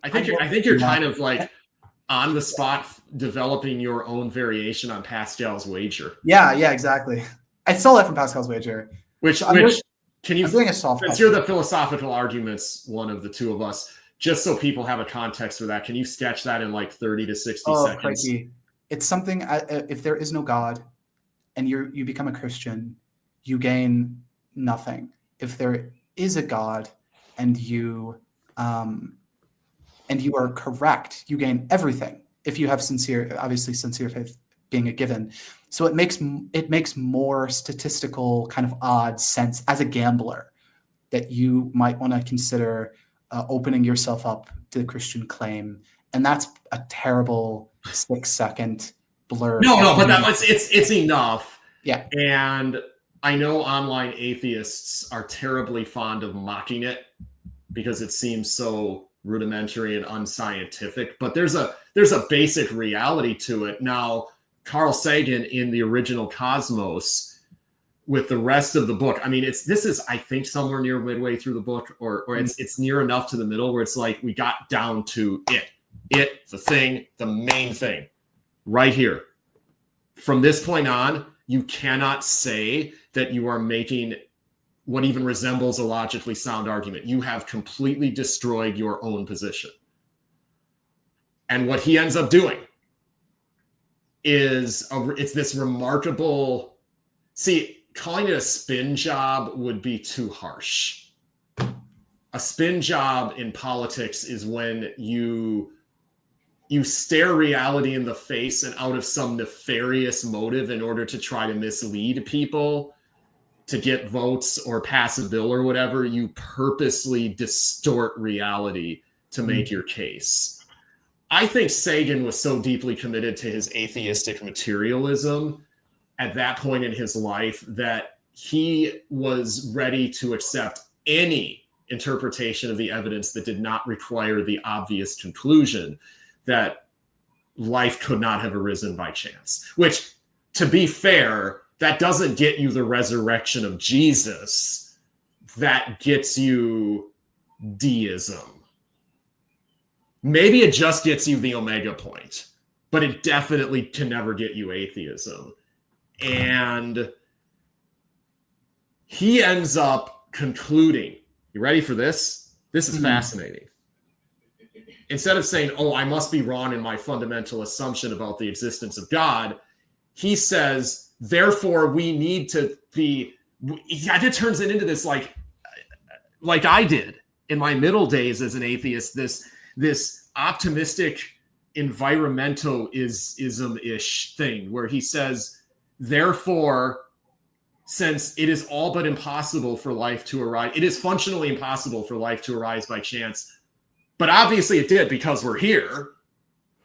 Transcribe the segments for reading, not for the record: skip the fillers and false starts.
I think you're kind of like on the spot developing your own variation on Pascal's wager. Yeah, exactly. I stole that from Pascal's wager. Which can you? I'm doing a soft. Since you're the philosophical arguments, one of the two of us, just so people have a context for that, can you sketch that in like 30 to 60 seconds? Crikey. It's something. If there is no God, and you become a Christian, you gain nothing. If there is a God, and you are correct, you gain everything. If you have sincere faith being a given. So it makes more statistical kind of odd sense as a gambler that you might want to consider opening yourself up to the Christian claim. And that's a terrible 6-second blur. No, but it's enough. Yeah. And I know online atheists are terribly fond of mocking it because it seems so rudimentary and unscientific, but there's a basic reality to it. Now, Carl Sagan in the original Cosmos with the rest of the book, I mean, this is I think somewhere near midway through the book, or it's near enough to the middle where it's like we got down to the thing, the main thing right here. From this point on, you cannot say that you are making what even resembles a logically sound argument. You have completely destroyed your own position. And what he ends up doing is it's this remarkable, calling it a spin job would be too harsh. A spin job in politics is when you stare reality in the face and out of some nefarious motive in order to try to mislead people to get votes or pass a bill or whatever, you purposely distort reality to make your case. I think Sagan was so deeply committed to his atheistic materialism at that point in his life that he was ready to accept any interpretation of the evidence that did not require the obvious conclusion that life could not have arisen by chance. Which, to be fair, that doesn't get you the resurrection of Jesus. That gets you deism. Maybe it just gets you the omega point, but it definitely can never get you atheism. And he ends up concluding, you ready for this? This is fascinating. Instead of saying, I must be wrong in my fundamental assumption about the existence of God, he says, therefore, we need to be, it turns it into this like I did in my middle days as an atheist, this optimistic environmentalism-ish thing where he says, therefore, since it is all but impossible for life to arise, it is functionally impossible for life to arise by chance, but obviously it did because we're here.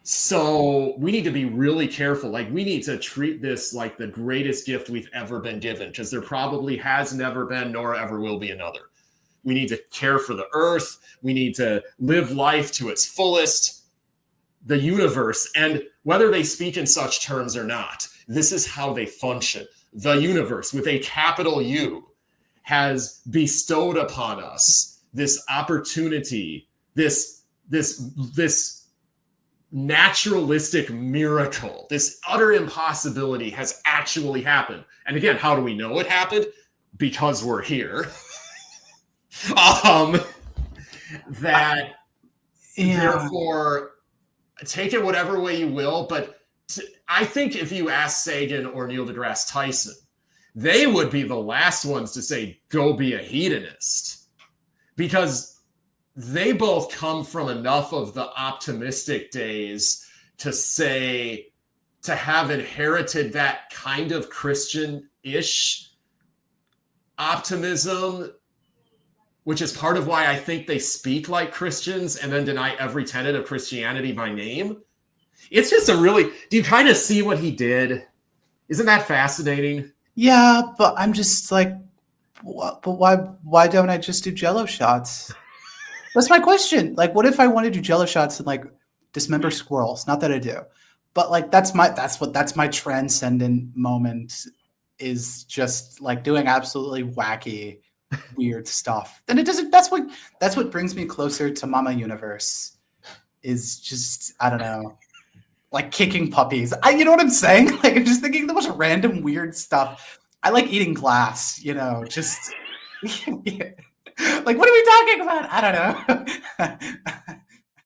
So we need to be really careful. Like, we need to treat this like the greatest gift we've ever been given, because there probably has never been nor ever will be another. We need to care for the earth. We need to live life to its fullest. The universe, and whether they speak in such terms or not, this is how they function. The universe, with a capital U, has bestowed upon us this opportunity, this naturalistic miracle, this utter impossibility has actually happened. And again, how do we know it happened? Because we're here. Therefore, take it whatever way you will, but I think if you ask Sagan or Neil deGrasse Tyson, they would be the last ones to say, go be a hedonist, because they both come from enough of the optimistic days to have inherited that kind of Christian-ish optimism, which is part of why I think they speak like Christians and then deny every tenet of Christianity by name. It's just do you kind of see what he did? Isn't that fascinating? Yeah, but I'm just like, but why don't I just do Jello shots? That's my question. Like, what if I want to do Jello shots and like dismember squirrels? Not that I do, but like that's my transcendent moment, is just like doing absolutely wacky, weird stuff. And it doesn't. That's what brings me closer to Mama Universe, is just, I don't know, like kicking puppies. You know what I'm saying? Like, I'm just thinking the most random weird stuff. I like eating glass, just like, what are we talking about? I don't know.